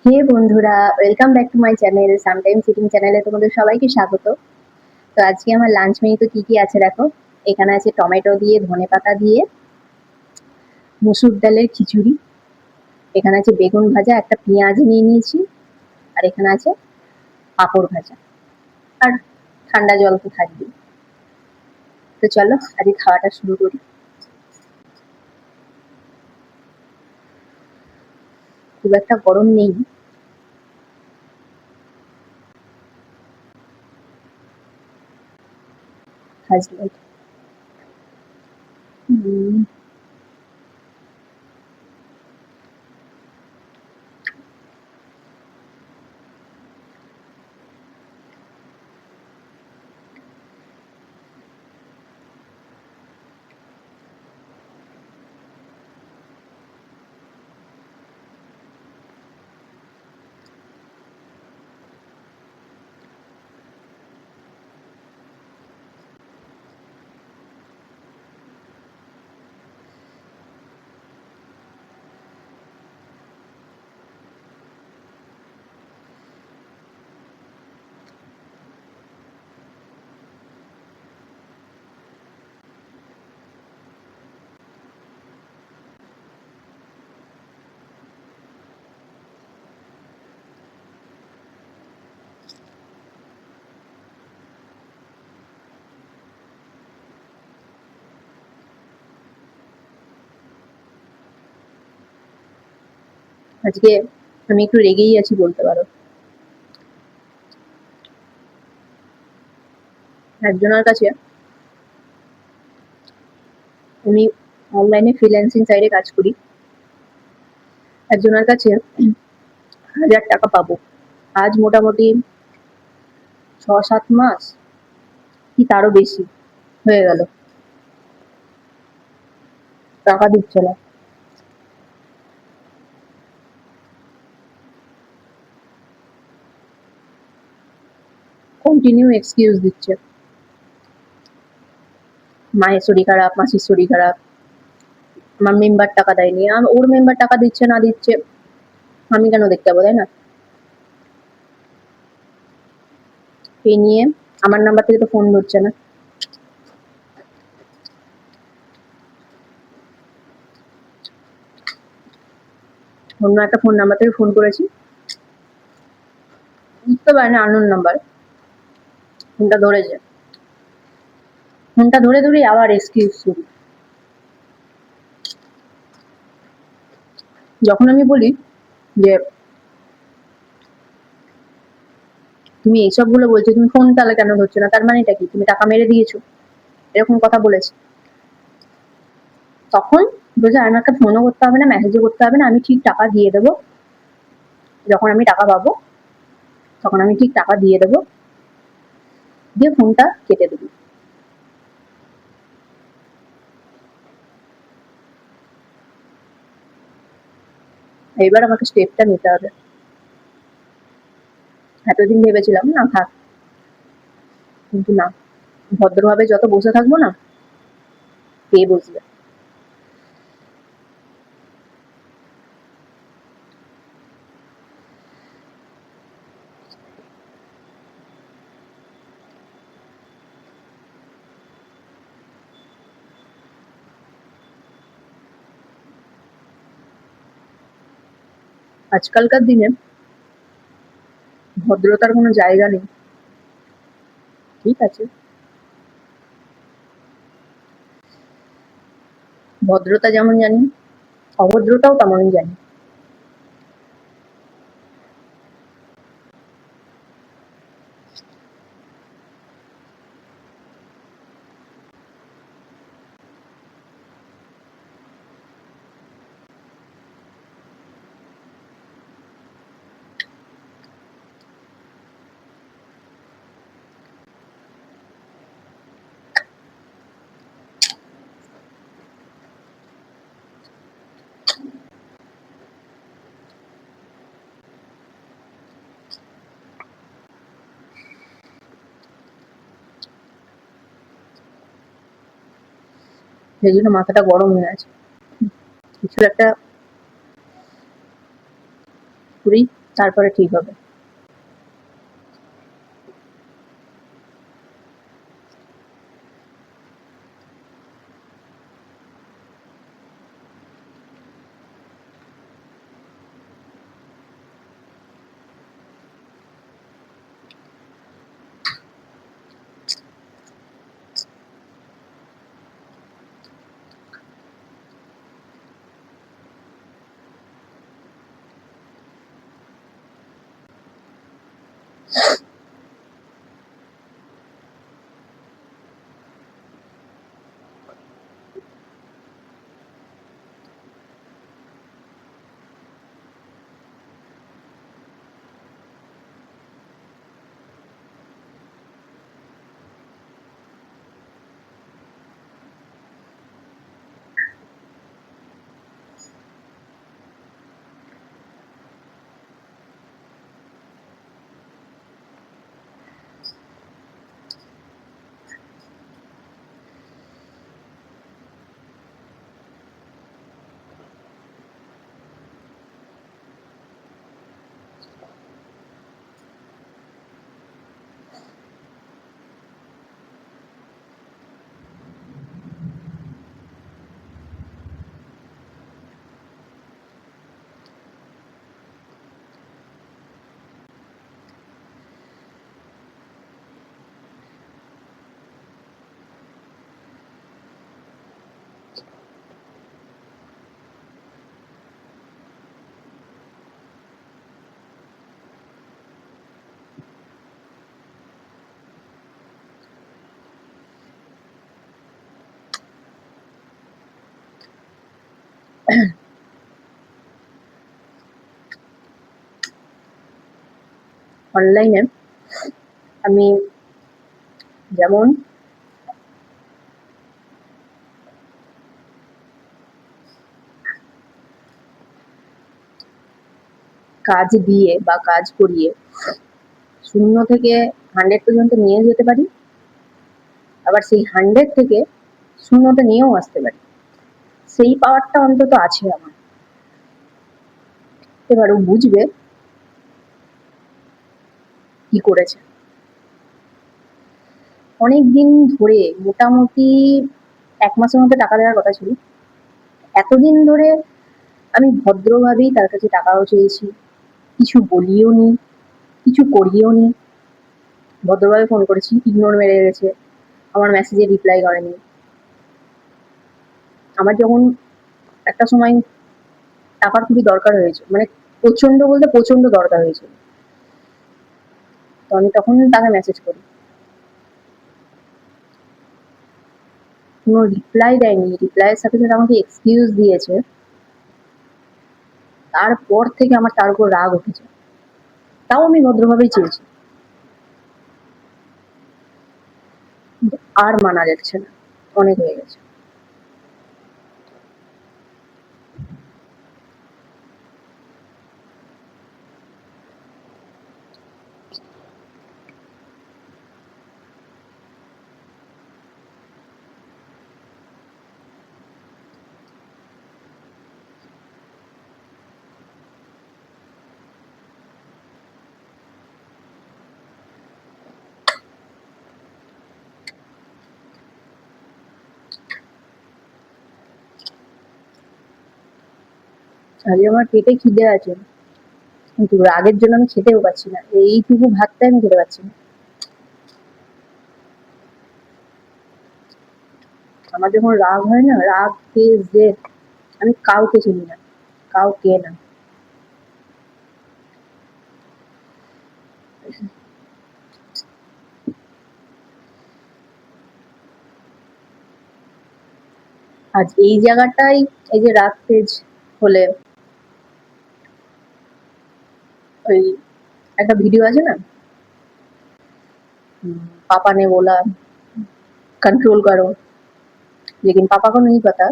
হে বন্ধুরা, welcome back to my channel sometime sitting চ্যানেলে তোমাদের সবাইকে স্বাগত। তো আজকে আমার লাঞ্চ মেনুতে কি কি আছে দেখো। এখানে আছে টমেটো দিয়ে, ধনেপাতা দিয়ে মুসুর ডালের খিচুড়ি। এখানে আছে বেগুন ভাজা, একটা পেঁয়াজ নিয়ে নিয়েছি। আর এখানে আছে পাঁপড় ভাজা। আর ঠান্ডা জল তো থাকবেই। তো চলো আজকে খাওয়াটা শুরু করি। খুব একটা গরম নেই। ভাজলে আজকে আমি একটু রেগেই আছি বলতে পারো। একজনের কাছে আমি অনলাইনে ফ্রিল্যান্সিং সাইটে কাজ করি। একজনের কাছে 1000 টাকা পাবো। আজ মোটামুটি 6-7 মাস কি তারও বেশি হয়ে গেল, টাকা দিচ্ছে না। কন্টিনিউ এক্সকিউজ দিচ্ছে, মায়ের শরীর খারাপ, মাসির শরীর খারাপ, আমার মেম্বার টাকা দেয়নি। ওর মেম্বার টাকা দিচ্ছে না দিচ্ছে, আমি কেন দেখতে যাবো, তাই না? এই নিয়ে আমার নাম্বার থেকে তো ফোন ধরছে না। অন্য একটা ফোন নাম্বার থেকে ফোন করেছি, বুঝতে পারে না আননোন নাম্বার। ফোনটা ধরেছে, ফোনটা ধরে ধরেই আবার এক্সকিউজ শুরু। যখন আমি বলি যে তুমি এইসব গুলো বলছো, তুমি ফোন তাহলে কেন ধরছো না, তার মানেটা কি, তুমি টাকা মেরে দিয়েছো, এরকম কথা বলেছে। তখন বলছে আমাকে ফোনও করতে হবে না, মেসেজও করতে হবে না, আমি ঠিক টাকা দিয়ে দেবো। যখন আমি টাকা পাবো তখন আমি ঠিক টাকা দিয়ে দেবো, দিয়ে ফোনটা কেটে দেবো। এবার আমাকে স্টেপটা নিতে হবে। এতদিন ভেবেছিলাম না থাক, কিন্তু না, ভদ্রভাবে যত বসে থাকবো না, কে বসবে। আজকালকার দিনে ভদ্রতার কোনো জায়গা নেই। ঠিক আছে, ভদ্রতা যেমন জানি, অভদ্রতাও তেমনই জানি। সেই জন্য মাথাটা গরম হয়ে আছে। কিছু একটা করেই তারপরে ঠিক হবে। অনলাইনে আমি যেমন কাজ দিয়ে বা কাজ করিয়ে 0 থেকে 100 পর্যন্ত নিয়ে যেতে পারি, আবার সেই 100 থেকে 0 তে নিয়েও আসতে পারি। সেই পাওয়ারটা অন্তত আছে আমার। এবার ও বুঝবে কি করেছে। অনেকদিন ধরে মোটামুটি 1 মাসের মধ্যে টাকা দেওয়ার কথা ছিল। এতদিন ধরে আমি ভদ্রভাবেই তার কাছে টাকাও চেয়েছি, কিছু বলিও নি, কিছু করিও নি। ভদ্রভাবে ফোন করেছি, ইগনোর মেরে গেছে, আমার মেসেজে রিপ্লাই করেনি। আমার যখন একটা সময় টাকার খুবই দরকার হয়েছে, মানে প্রচন্ড বলতে প্রচন্ড দরকার হয়েছিল, তো আমি তখন তাকে মেসেজ করি, কোনো রিপ্লাই দেয়নি। রিপ্লাইয়ের সাথে সাথে আমাকে এক্সকিউজ দিয়েছে। তারপর থেকে আমার তার উপর রাগ উঠেছে, তাও আমি ভদ্রভাবেই চেয়েছি, কিন্তু আর মানা যাচ্ছে না, অনেক হয়ে গেছে। আজকে আমার পেটে খিদে আছে, কিন্তু রাগের জন্য আমি খেতেও পাচ্ছি না। এইটুকু ভাতটা আমি খেতে পাচ্ছি না। আমার যখন রাগ হয় না, রাগ তেজ জেদ, আমি কাউকে চিনি না, কাউকে না। আজ এই জায়গাটাই, এই যে রাগ তেজ হলে, ওই একটা ভিডিও আছে না, पापा ने बोला कंट्रोल करो, लेकिन पापा को नहीं पता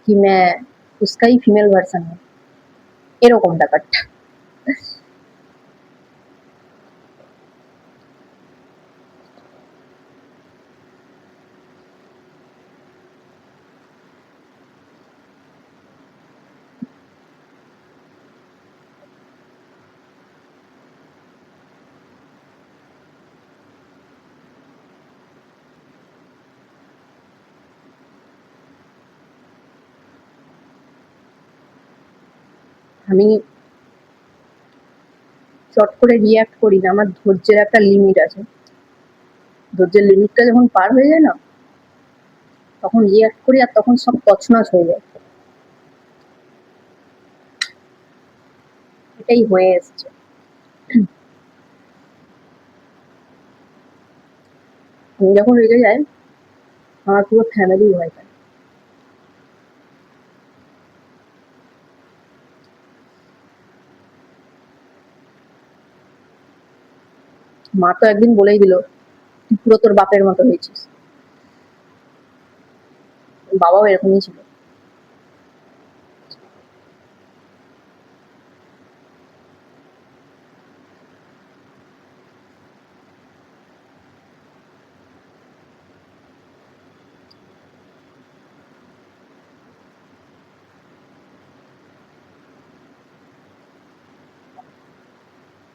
कि मैं उसका ही फीमेल ভার্সন हूँ। এরকম ব্যাপারটা। আমি চট করে রিয়াক্ট করি না, আমার ধৈর্যের একটা লিমিট আছে। ধৈর্যের লিমিটটা যখন পার হয়ে যায় না, তখন রিয়াক্ট করি আর তখন সব তছনছ হয়ে যায়। এটাই হয়ে এসছে। আমি যখন রেগে যাই, আমার পুরো ফ্যামিলি ভয় পায়। মা তো একদিন বলেই দিল, তুই পুরো তোর বাপের মতো হয়েছিস। বাবাও এরকমই ছিল।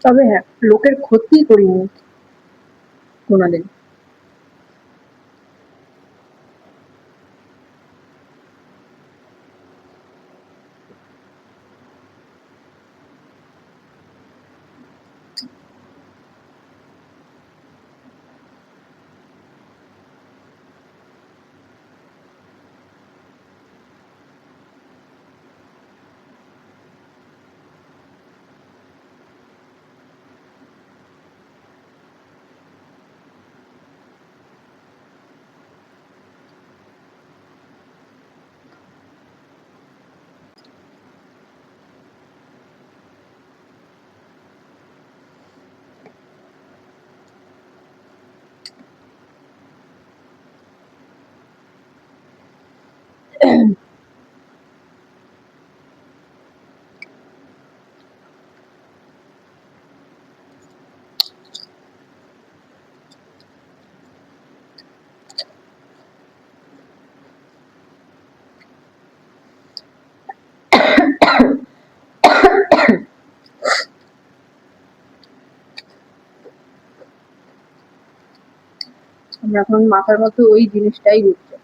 তবে হ্যাঁ, লোকের ক্ষতি করিনি কোনোদিন। আমরা এখন মাথার মধ্যে ওই জিনিসটাই ঘুরছে।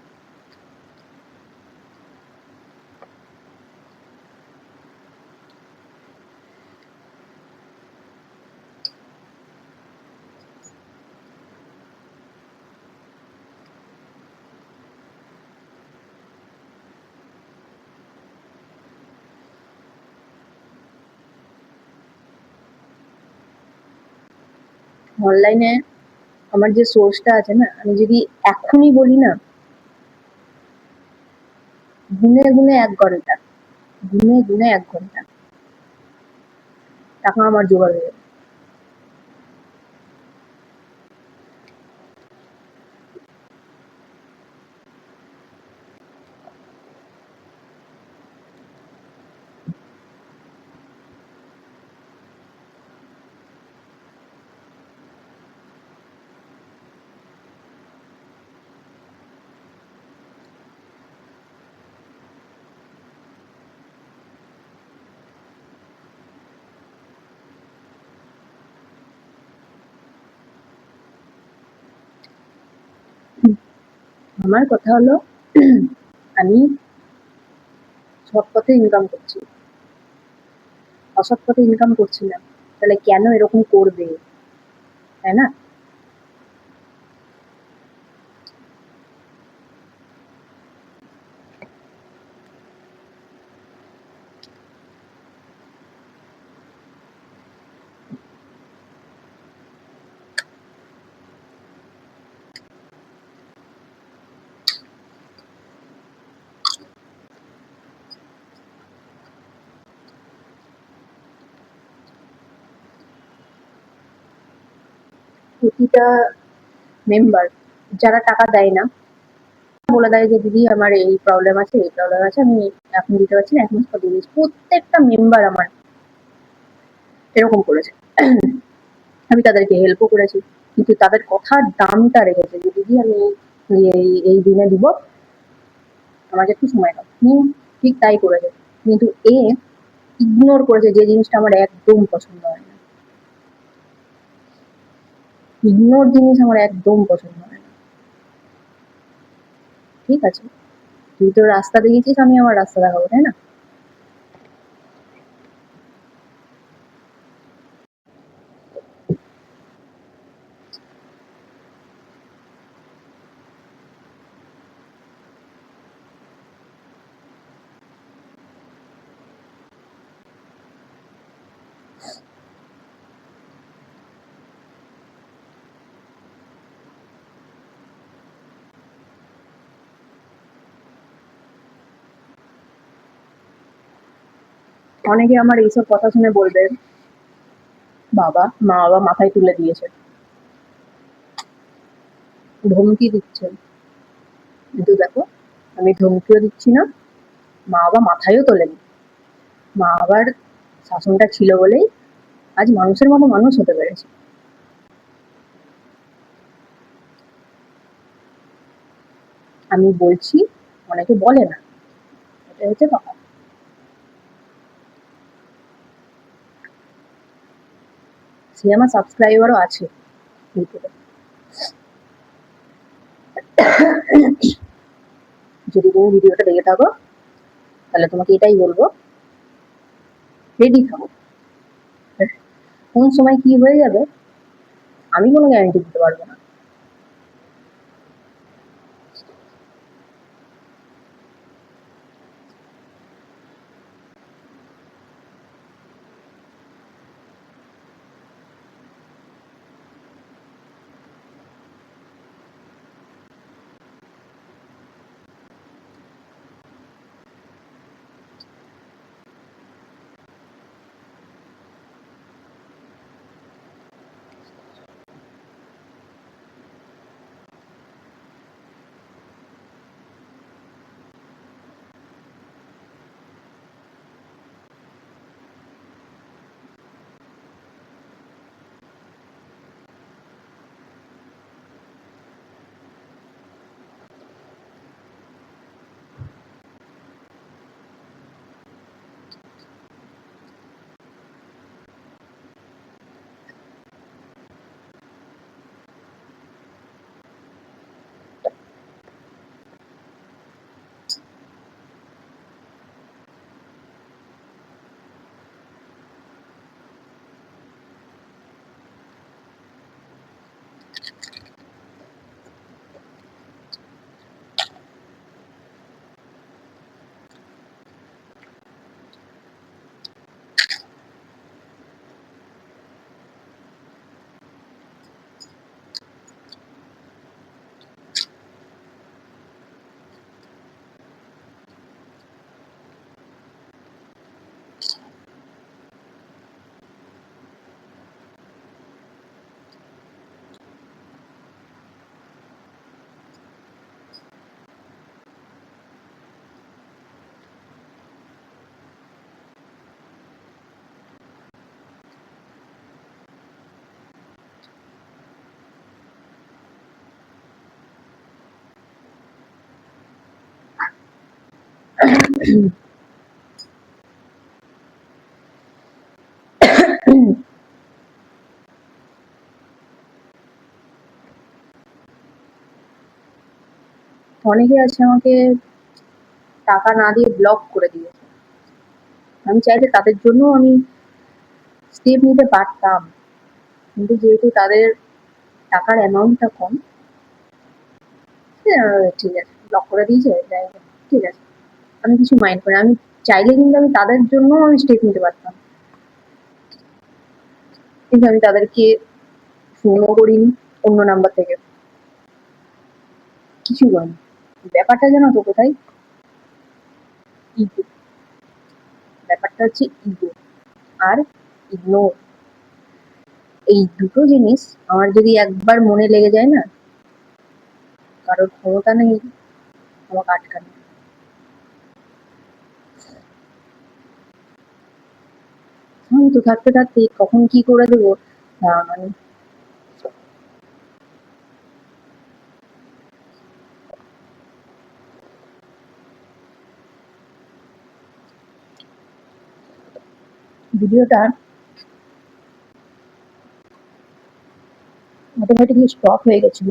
অনলাইনে আমার যে সোর্সটা আছে না, আমি যদি এখনই বলি না, গুনে গুনে 1 ঘন্টা, গুনে গুনে 1 ঘন্টা টাকা আমার জোগাড় হয়ে যাবে। আমার কথা হলো, আমি সৎ পথে ইনকাম করছি, অসৎ পথে ইনকাম করছি না, তাহলে কেন এরকম করবে, তাই না? প্রতিটা মেম্বার যারা টাকা দেয় না, বলে দেয় যে দিদি আমার এই প্রবলেম আছে, এই প্রবলেম আছে, আমি এখন দিতে পারছি না, 1 মাস পর দিয়ে দিচ্ছি। প্রত্যেকটা মেম্বার আমার এরকম করেছে। আমি তাদেরকে হেল্পও করেছি, কিন্তু তাদের কথার দামটা রেখেছে যে দিদি আমি এই দিনে দিব, আমাকে একটু সময় দাও। ঠিক তাই করেছে। কিন্তু এ ইগনোর করেছে যে জিনিসটা আমার একদম পছন্দ হয় না। ইগনোর জিনিস আমার একদম পছন্দ হয় না। ঠিক আছে, তুই তোর রাস্তা দেখিয়েছিস, আমি আমার রাস্তা দেখাবো, তাই না? অনেকে আমার এইসব কথা শুনে বলবে, মা বাবা মাথায় তুলে দিয়েছে, ধমকি দিচ্ছে। কিন্তু দেখো, আমি ধমকিও দিচ্ছি না, মা বাবা মাথায়ও তোলেনি। মা বাবার শাসনটা ছিল বলেই আজ মানুষের মতো মানুষ হতে পেরেছে। আমি বলছি, অনেকে বলে না, এটা হচ্ছে কথা। সে আমার সাবস্ক্রাইবারও আছে ইউটিউবে। যদি তুমি ভিডিওটা দেখে থাকো, তাহলে তোমাকে এটাই বলবো, রেডি থাকো। কোন সময় কি হয়ে যাবে আমি কোনো গ্যারান্টি দিতে পারবো না। অনেকে আছে আমাকে টাকা না দিয়ে ব্লক করে দিয়েছে। আমি চাইলে তাদের জন্য আমি স্টেপ নিতে পারতাম, কিন্তু যেহেতু তাদের টাকার অ্যামাউন্টটা কম, ঠিক আছে, ব্লক করে দিয়েছে, যাই হোক, ঠিক আছে, আমি কিছু মাইন্ড করি না। আমি চাইলে কিন্তু আমি তাদের জন্য আমি স্টেপ নিতে পারতাম, কিন্তু আমি তাদেরকে ফোনও করিনি অন্য নাম্বার থেকে, কিছু করিনি। ব্যাপারটা জানো তো কোথায়? ইগো। ব্যাপারটা হচ্ছে ইগো আর ইগনোর। এই দুটো জিনিস আমার যদি একবার মনে লেগে যায় না, কারোর ক্ষমতা নেই আমাকে আটকানো। আমি তো থাকতে থাকতে কখন কি করে দেবো মানে ভিডিওটা অটোমেটিকলি স্টপ হয়ে গেছিল।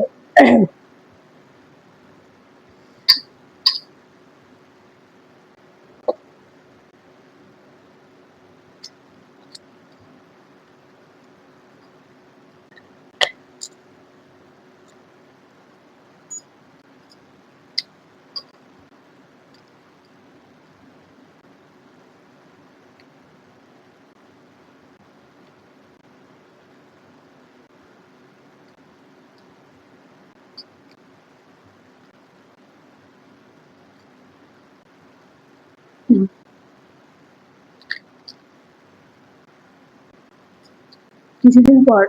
কিছুদিন পর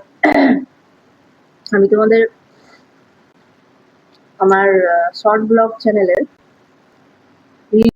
আমি তোমাদের আমার শর্ট ব্লগ চ্যানেলের